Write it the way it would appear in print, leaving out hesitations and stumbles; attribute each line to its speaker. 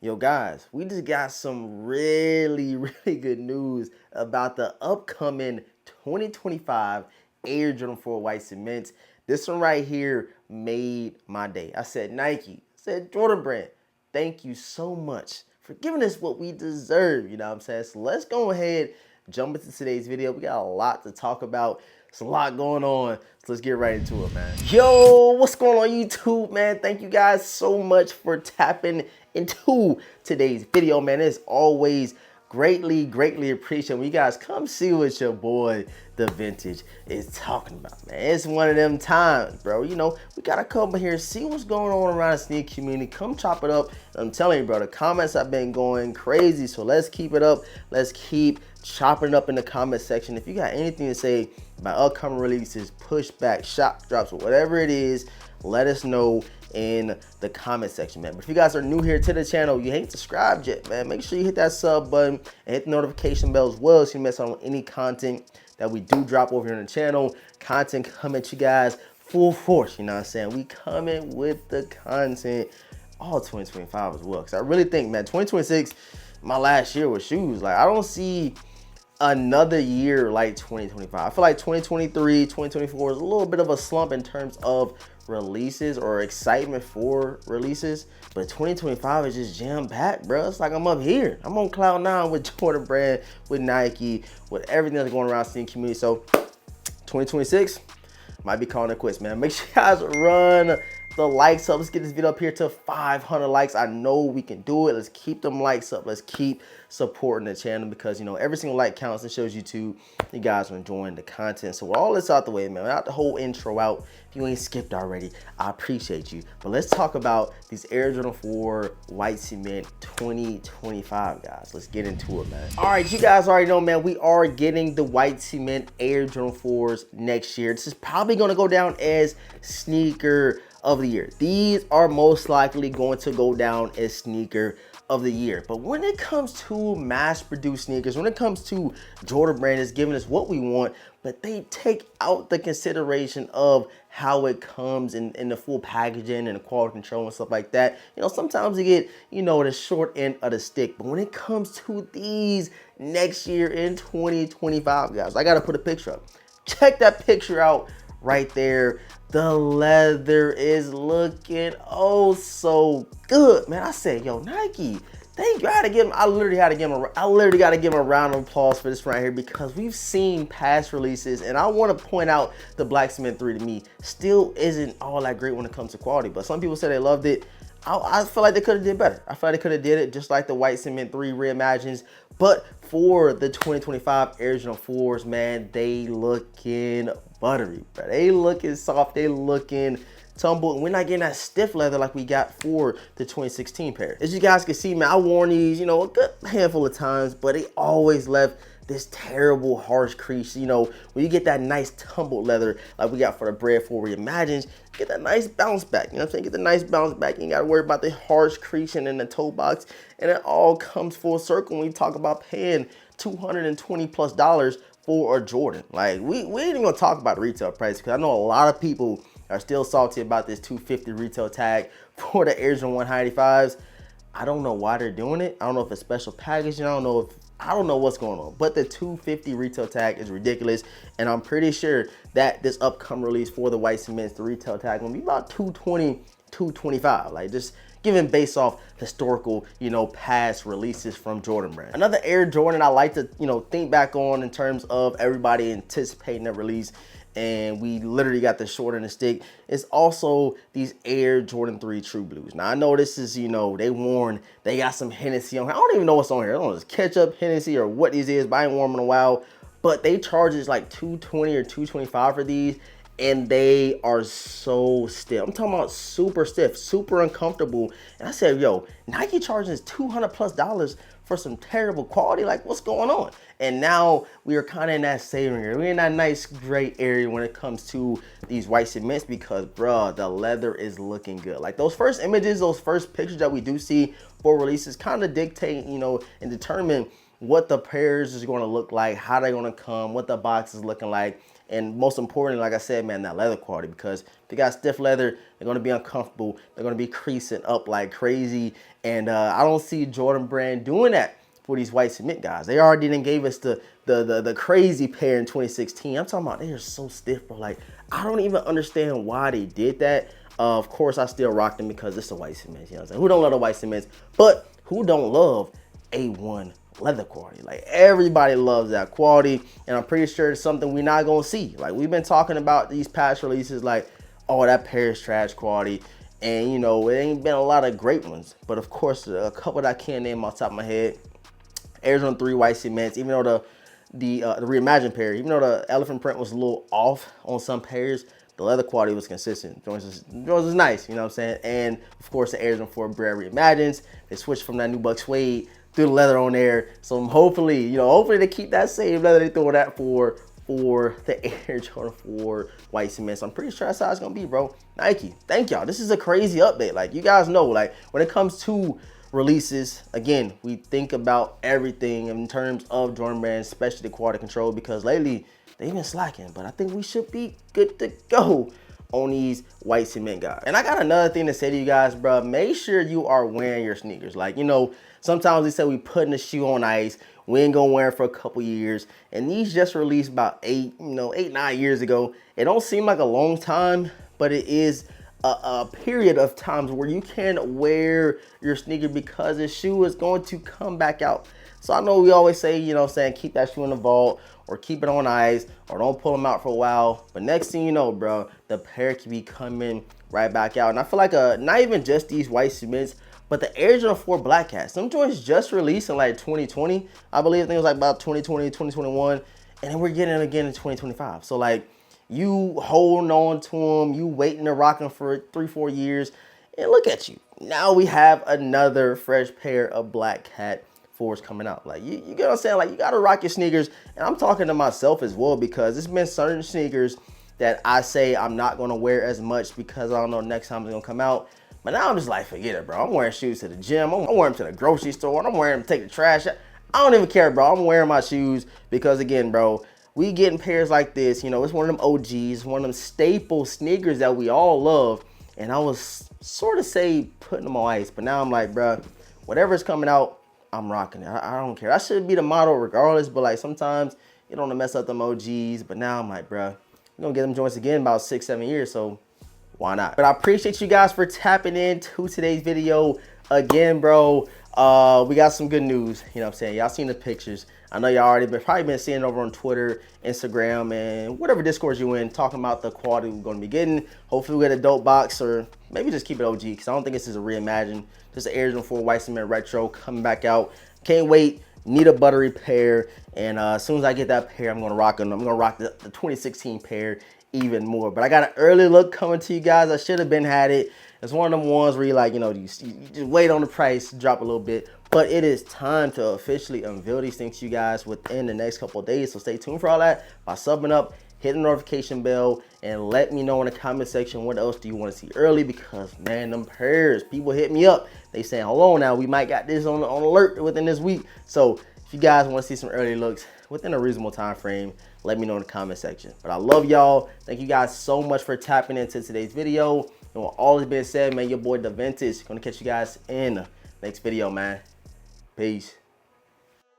Speaker 1: Yo, guys, we just got some really, really good news about the upcoming 2025 Air Jordan 4 White Cements. This one right here made my day. I said, Nike, I said, Jordan Brand, thank you so much for giving us what we deserve. You know what I'm saying? So let's go ahead, jump into today's video. We got a lot to talk about. There's a lot going on. So let's get right into it, man. Yo, what's going on YouTube, man? Thank you guys so much for tapping into today's video, man. It's always greatly appreciated when you guys come see what your boy the Vintage is talking about, man. It's one of them times, bro. You know, we gotta come here, see what's going on around the sneaker community. Come chop it up. I'm telling you, bro, the comments have been going crazy, so let's keep it up. Let's keep chopping it up in the comment section. If you got anything to say about upcoming releases, pushback, shop drops, or whatever it is, let us know in the comment section, man. But if you guys are new here to the channel, you ain't subscribed yet, man, make sure you hit that sub button and hit the notification bell as well so you miss out on any content that we do drop over here on the channel. Content coming at you guys full force, you know what I'm saying? We coming with the content all 2025 as well. Because I really think, man, 2026, my last year with shoes. Like, I don't see another year like 2025. I feel like 2023, 2024 is a little bit of a slump in terms of releases or excitement for releases, but 2025 is just jam-packed, bro. It's like I'm up here. I'm on cloud nine with Jordan Brand, with Nike, with everything that's going around the community. So 2026 might be calling it quits, man. Make sure you guys run the likes up. Let's get this video up here to 500 likes. I know we can do it. Let's keep them likes up. Let's keep supporting the channel because, you know, every single like counts and shows YouTube you guys are enjoying the content. So with all this out the way, man, without the whole intro out, if you ain't skipped already, I appreciate you. But let's talk about these Air Jordan 4 White Cement 2025, guys. Let's get into it, man. All right, you guys already know, man, we are getting the White Cement Air Jordan 4s next year. This is probably going to go down as sneaker of the year. These are most likely going to go down as sneaker of the year. But when it comes to mass-produced sneakers, when it comes to Jordan Brand is giving us what we want, but they take out the consideration of how it comes in the full packaging and the quality control and stuff like that. You know, sometimes you get, you know, the short end of the stick. But when it comes to these next year in 2025, guys, I gotta put a picture up. Check that picture out right there. The leather is looking oh so good, man. I said, yo, Nike, thank you. I literally got to give him a round of applause for this right here because we've seen past releases, and I want to point out the Black Cement 3 to me still isn't all that great when it comes to quality, but some people say they loved it. I feel like they could have did better. I feel like they could have did it just like the White Cement 3 reimagines. But for the 2025 Air Jordan 4s, man, they looking buttery, bro. They looking soft. They looking tumble. And we're not getting that stiff leather like we got for the 2016 pair. As you guys can see, man, I worn these, you know, a good handful of times, but they always left this terrible harsh crease. You know, when you get that nice tumbled leather like we got for the Bred 4 Reimagines, get that nice bounce back. You know what I'm saying? Get the nice bounce back. You ain't gotta worry about the harsh creasing in the toe box. And it all comes full circle when we talk about paying $220+ for a Jordan. Like, we ain't even gonna talk about the retail price because I know a lot of people are still salty about this $250 retail tag for the Air Jordan 1 High 85s. I don't know why they're doing it. I don't know if it's special packaging. I don't know what's going on, but the $250 retail tag is ridiculous, and I'm pretty sure that this upcoming release for the White Cements, the retail tag gonna be about $220, $225, like just given based off historical, you know, past releases from Jordan Brand. Another Air Jordan I like to, you know, think back on in terms of everybody anticipating the release, and we literally got the short and the stick, is also these Air Jordan 3 True Blues. Now I know this is, you know, they got some Hennessy on here. I don't even know what's on here. I don't know if it's ketchup, Hennessy, or what these is, but I ain't worn them in a while. But they charge us like $220 or $225 for these, and they are so stiff. I'm talking about super stiff, super uncomfortable. And I said, yo, Nike charging us $200+ for some terrible quality. Like, what's going on? And now we are kind of in that savoring area. We're in that nice gray area when it comes to these White Cements because, bruh, the leather is looking good. Like, those first images, those first pictures that we do see for releases kind of dictate, you know, and determine what the pairs is going to look like, how they're going to come, what the box is looking like. And most importantly, like I said, man, that leather quality, because if you got stiff leather, they're going to be uncomfortable. They're going to be creasing up like crazy. And I don't see Jordan Brand doing that for these white cement guys. They already didn't gave us the crazy pair in 2016. I'm talking about they are so stiff, bro. Like, I don't even understand why they did that. Of course, I still rock them because it's the white cements. You know what I'm saying? Who don't love the white cements? But who don't love A1 leather quality? Like, everybody loves that quality, and I'm pretty sure it's something we're not gonna see. Like, we've been talking about these past releases, like, oh, that pair is trash quality, and you know, it ain't been a lot of great ones. But of course, a couple that I can't name off the top of my head: Air Jordan 3 white cements. Even though the reimagined pair, even though the elephant print was a little off on some pairs, the leather quality was consistent. Jones is nice, you know what I'm saying? And of course, the Air Jordan 4 Bred Reimagines, they switched from that nubuck suede, threw the leather on there. So hopefully, you know, hopefully they keep that same leather they throw that for the Air Jordan 4 white cements. I'm pretty sure that's how it's gonna be, bro. Nike, thank y'all. This is a crazy update. Like, you guys know, like, when it comes to releases, again, we think about everything in terms of Jordan Brand, especially the quality control, because lately they've been slacking. But I think we should be good to go on these white cement guys. And I got another thing to say to you guys, bro. Make sure you are wearing your sneakers. Like, you know, sometimes they say we putting the shoe on ice, we ain't gonna wear it for a couple years, and these just released about 9 years ago. It don't seem like a long time, but it is a period of times where you can wear your sneaker because the shoe is going to come back out. So I know we always say, you know what I'm saying, keep that shoe in the vault or keep it on ice or don't pull them out for a while. But next thing you know, bro, the pair can be coming right back out. And I feel like not even just these white cements, but the Air Jordan 4 Black Hats. Some joints just released in like 2020. I believe, I think it was like about 2020, 2021. And then we're getting them again in 2025. So like, you holding on to them, you waiting to rock them for 3-4 years, and look at you. Now we have another fresh pair of Black Hat 4s coming out. Like, you get what I'm saying? Like, you gotta rock your sneakers, and I'm talking to myself as well, because it's been certain sneakers that I say I'm not gonna wear as much because I don't know next time it's gonna come out. But now I'm just like, forget it, bro. I'm wearing shoes to the gym, I'm wearing them to the grocery store, I'm wearing them to take the trash out. I don't even care, bro. I'm wearing my shoes because, again, bro, we getting pairs like this. You know, it's one of them OGs, one of them staple sneakers that we all love. And I was sort of say putting them on ice, but now I'm like, bro, whatever's coming out, I'm rocking it. I don't care. That should be the motto regardless, but like sometimes you don't want to mess up them OGs. But now I'm like, bro, we're gonna get them joints again in about 6-7 years, so why not? But I appreciate you guys for tapping into today's video again, bro. We got some good news. You know what I'm saying? Y'all seen the pictures. I know y'all already probably been seeing it over on Twitter, Instagram, and whatever Discord you in, talking about the quality we're gonna be getting. Hopefully we get a dope box, or maybe just keep it OG, because I don't think this is a reimagined. Just an Air Jordan 4 white cement retro coming back out. Can't wait. Need a buttery pair, and as soon as I get that pair, I'm gonna rock them. I'm gonna rock the 2016 pair even more. But I got an early look coming to you guys. I should have been had it. It's one of them ones where you like, you know, you just wait on the price, drop a little bit. But it is time to officially unveil these things to you guys within the next couple of days. So stay tuned for all that by subbing up, hit the notification bell, and let me know in the comment section what else do you want to see early, because man, them pairs, people hit me up. They saying, hold on now, we might got this on alert within this week. So if you guys want to see some early looks within a reasonable time frame, let me know in the comment section. But I love y'all. Thank you guys so much for tapping into today's video. And with all this being said, man, your boy DaVintage gonna catch you guys in the next video, man. Peace.